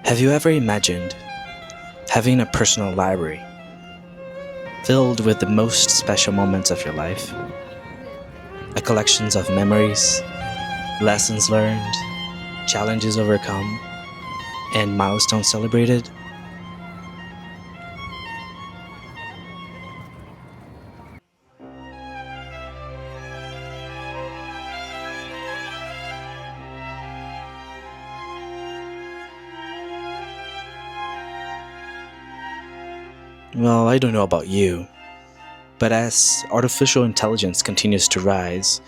Have you ever imagined having a personal library filled with the most special moments of your life? A collection of memories, lessons learned, challenges overcome, and milestones celebrated? Well, I don't know about you, but as artificial intelligence continues to rise,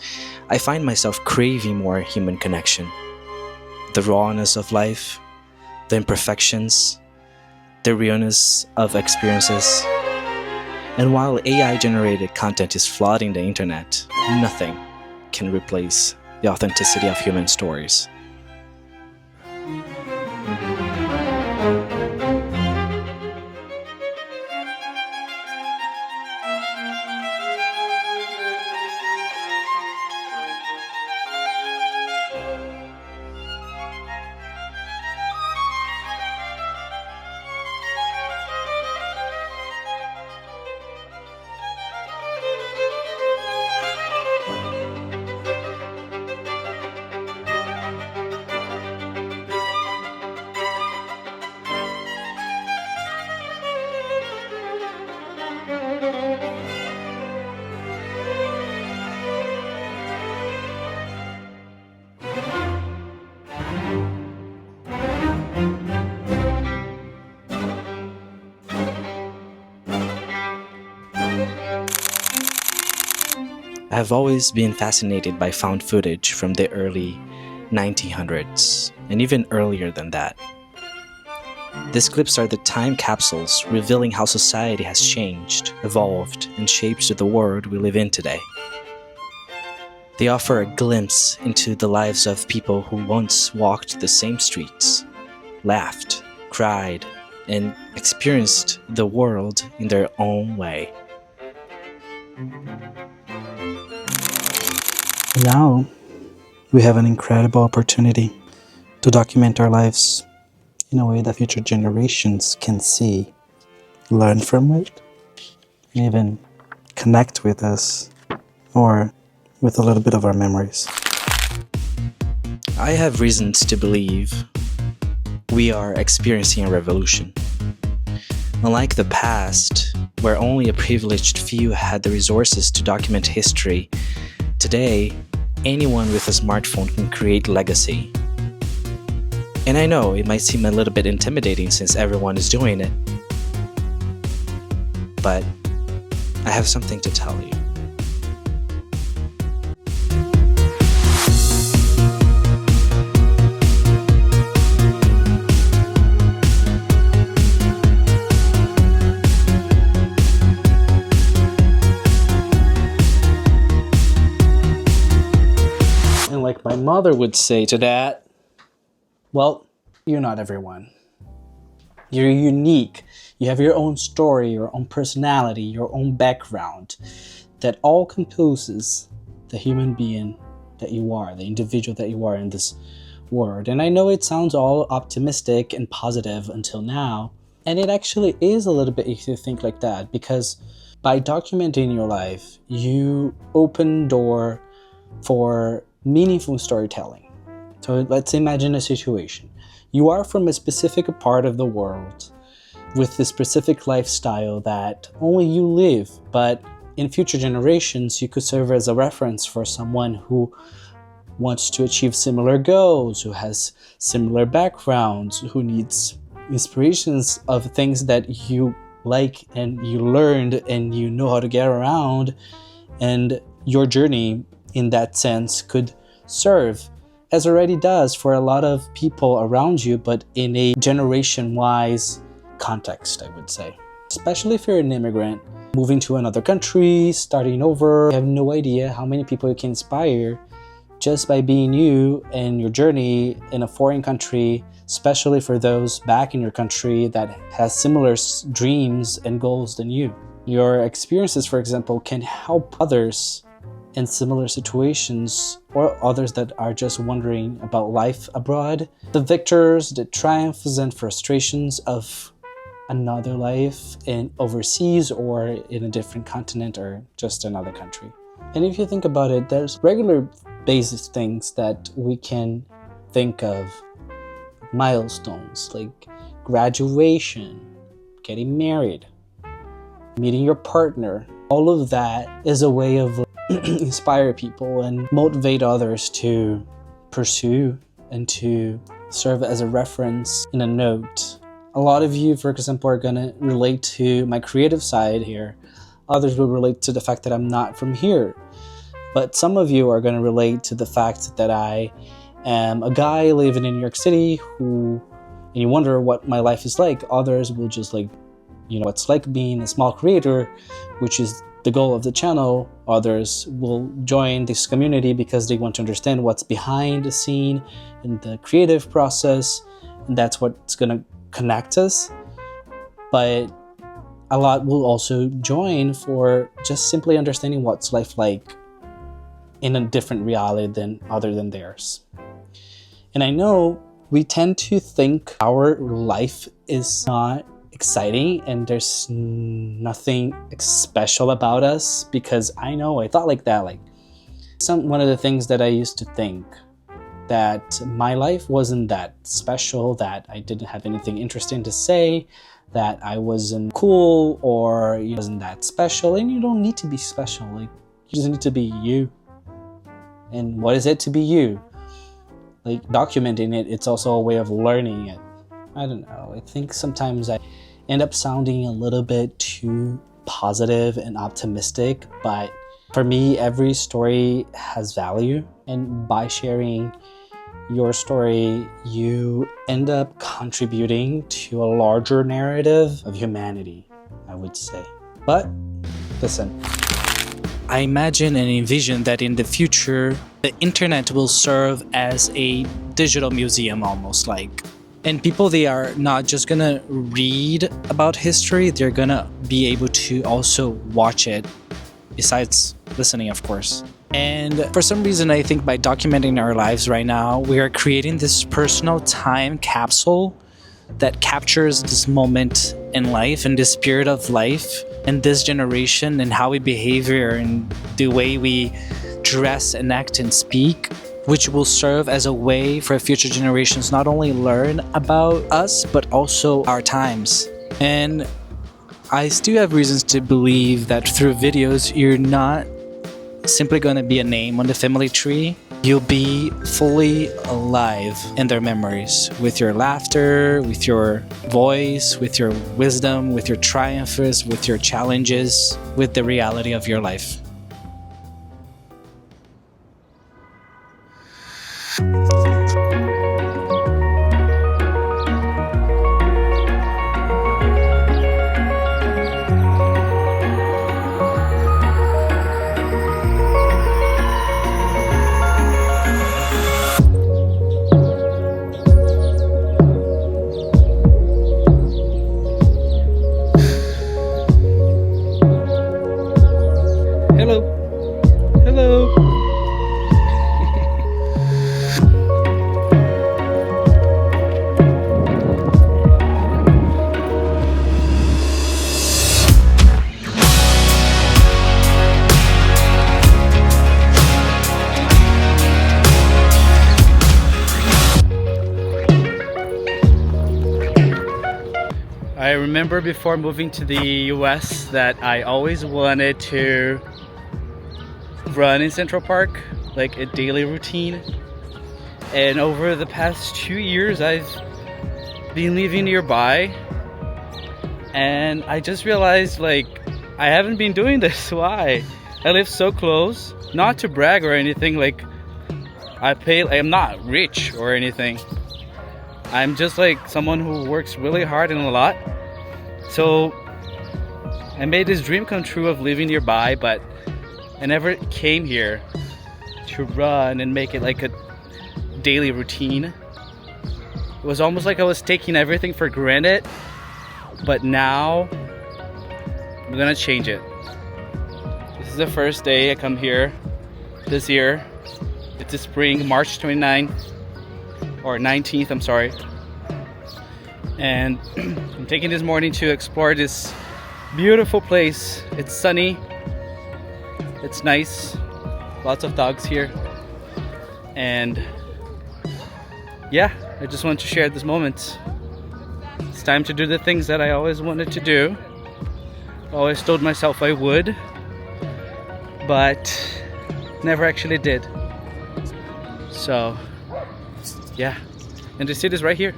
I find myself craving more human connection. The rawness of life, the imperfections, the realness of experiences. And while AI-generated content is flooding the internet, nothing can replace the authenticity of human stories. I have always been fascinated by found footage from the early 1900s, and even earlier than that. These clips are the time capsules revealing how society has changed, evolved, and shaped the world we live in today. They offer a glimpse into the lives of people who once walked the same streets, laughed, cried, and experienced the world in their own way. Now, we have an incredible opportunity to document our lives in a way that future generations can see, learn from it, and even connect with us, or with a little bit of our memories. I have reasons to believe we are experiencing a revolution. Unlike the past, where only a privileged few had the resources to document history, today, anyone with a smartphone can create legacy. And I know it might seem a little bit intimidating since everyone is doing it, but I have something to tell you. And like my mother would say to that, well, you're not everyone. You're unique. You have your own story, your own personality, your own background that all composes the human being that you are, the individual that you are in this world. And I know it sounds all optimistic and positive until now, and it actually is a little bit if you think like that, because by documenting your life, you open door for meaningful storytelling. So let's imagine a situation. You are from a specific part of the world with the specific lifestyle that only you live, but in future generations, you could serve as a reference for someone who wants to achieve similar goals, who has similar backgrounds, who needs inspirations of things that you like and you learned and you know how to get around. And your journey in that sense could serve, as already does for a lot of people around you, but in a generation-wise context, I would say. Especially if you're an immigrant, moving to another country, starting over, you have no idea how many people you can inspire just by being you and your journey in a foreign country, especially for those back in your country that has similar dreams and goals than you. Your experiences, for example, can help others in similar situations, or others that are just wondering about life abroad, the victors, the triumphs and frustrations of another life in overseas or in a different continent or just another country. And if you think about it, there's regular basic things that we can think of, milestones like graduation, getting married, meeting your partner. All of that is a way of inspire people and motivate others to pursue and to serve as a reference in a note. A lot of you, for example, are going to relate to my creative side here. Others will relate to the fact that I'm not from here. But some of you are going to relate to the fact that I am a guy living in New York City and you wonder what my life is like. Others will just what's like being a small creator, which is the goal of the channel. Others will join this community because they want to understand what's behind the scene in the creative process, and that's what's going to connect us. But a lot will also join for just simply understanding what's life like in a different reality other than theirs. And I know we tend to think our life is not exciting and there's nothing special about us, because I know I thought like that. One of the things that I used to think, that my life wasn't that special, that I didn't have anything interesting to say, that I wasn't cool or wasn't that special. And you don't need to be special. You just need to be you. And what is it to be you? Documenting it, it's also a way of learning it. I don't know. I think sometimes I end up sounding a little bit too positive and optimistic, but for me, every story has value. And by sharing your story, you end up contributing to a larger narrative of humanity, I would say. But listen, I imagine and envision that in the future, the internet will serve as a digital museum almost and people, they are not just gonna read about history, they're gonna be able to also watch it, besides listening, of course. And for some reason, I think by documenting our lives right now, we are creating this personal time capsule that captures this moment in life and the spirit of life in this generation and how we behave and the way we dress and act and speak, which will serve as a way for future generations not only learn about us, but also our times. And I still have reasons to believe that through videos, you're not simply going to be a name on the family tree. You'll be fully alive in their memories, with your laughter, with your voice, with your wisdom, with your triumphs, with your challenges, with the reality of your life. Hello. Hello. I remember before moving to the US that I always wanted to run in Central Park, like a daily routine. And over the past 2 years, I've been living nearby, and I just realized I haven't been doing this. Why? I live so close. Not to brag or anything, I'm not rich or anything. I'm just someone who works really hard and a lot. So I made this dream come true of living nearby, but I never came here to run and make it a daily routine. It was almost like I was taking everything for granted, but now I'm gonna change it. This is the first day I come here this year. It's a spring, March 29th or 19th, I'm sorry. And I'm taking this morning to explore this beautiful place. It's sunny, it's nice, lots of dogs here. And yeah, I just wanted to share this moment. It's time to do the things that I always wanted to do. Always told myself I would, but never actually did. So yeah, and the city's right here.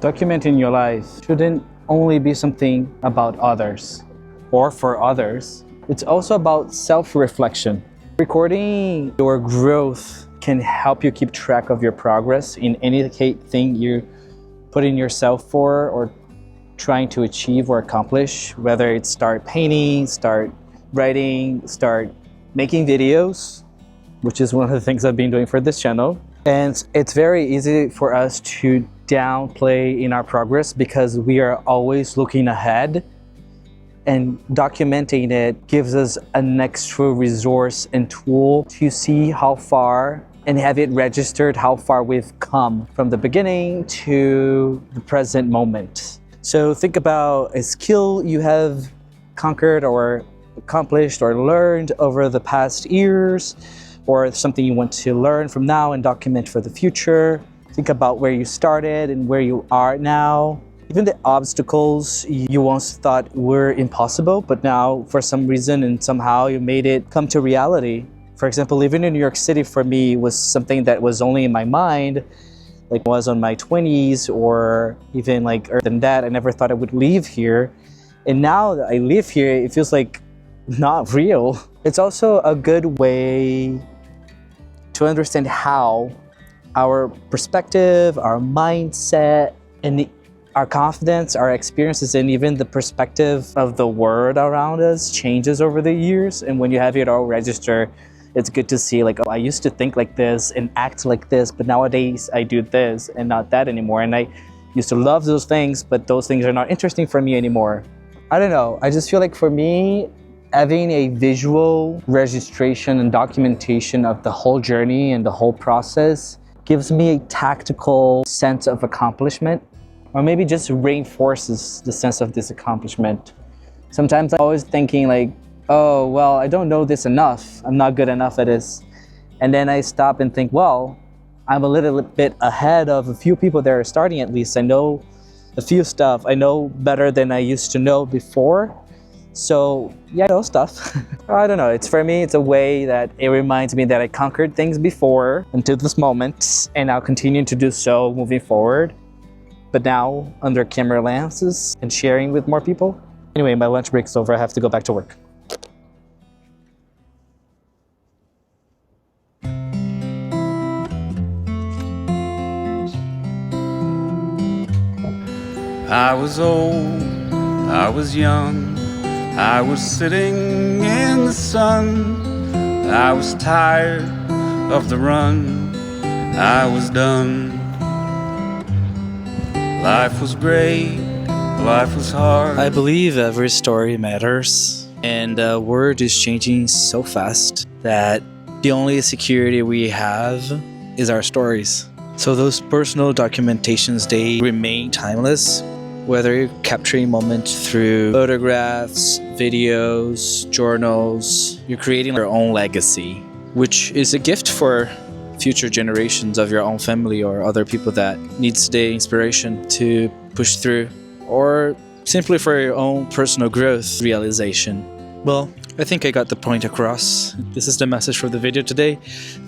Documenting your life shouldn't only be something about others or for others. It's also about self-reflection. Recording your growth can help you keep track of your progress in anything you're putting yourself for or trying to achieve or accomplish, whether it's start painting, start writing, start making videos, which is one of the things I've been doing for this channel. And it's very easy for us to downplay in our progress because we are always looking ahead, and documenting it gives us an extra resource and tool to see how far and have it registered how far we've come from the beginning to the present moment. So think about a skill you have conquered or accomplished or learned over the past years, or something you want to learn from now and document for the future. Think about where you started and where you are now. Even the obstacles you once thought were impossible, but now for some reason and somehow you made it come to reality. For example, living in New York City for me was something that was only in my mind, like was on my 20s or even like earlier than that. I never thought I would leave here. And now that I live here, it feels like not real. It's also a good way to understand how our perspective, our mindset, and our confidence, our experiences, and even the perspective of the world around us changes over the years. And when you have it all registered, it's good to see like, oh, I used to think like this and act like this, but nowadays I do this and not that anymore. And I used to love those things, but those things are not interesting for me anymore. I don't know. I just feel like for me, having a visual registration and documentation of the whole journey and the whole process gives me a tactical sense of accomplishment, or maybe just reinforces the sense of this accomplishment. Sometimes I'm always thinking like, oh, well, I don't know this enough. I'm not good enough at this. And then I stop and think, well, I'm a little bit ahead of a few people that are starting at least. I know a few stuff. I know better than I used to know before. So yeah, I know stuff. I don't know, for me, it's a way that it reminds me that I conquered things before until this moment, and I'll continue to do so moving forward. But now under camera lenses and sharing with more people. Anyway, my lunch break's over. I have to go back to work. I was old, I was young, I was sitting in the sun. I was tired of the run, I was done. Life was great, life was hard. I believe every story matters, and the world is changing so fast that the only security we have is our stories. So those personal documentations, they remain timeless. Whether you're capturing moments through photographs, videos, journals, you're creating your own legacy, which is a gift for future generations of your own family or other people that needs the inspiration to push through, or simply for your own personal growth realization. Well, I think I got the point across. This is the message for the video today.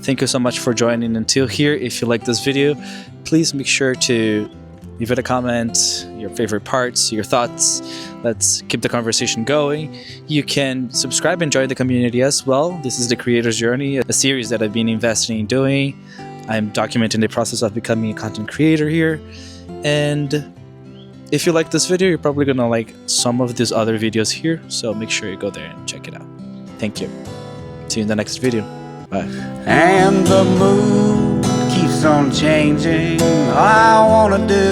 Thank you so much for joining until here. If you like this video, please make sure to leave it a comment, your favorite parts, your thoughts. Let's keep the conversation going. You can subscribe and join the community as well. This is the Creator's Journey, a series that I've been investing in doing. I'm documenting the process of becoming a content creator here. And if you like this video, you're probably gonna like some of these other videos here. So make sure you go there and check it out. Thank you. See you in the next video. Bye. And the mood keeps on changing. All I wanna do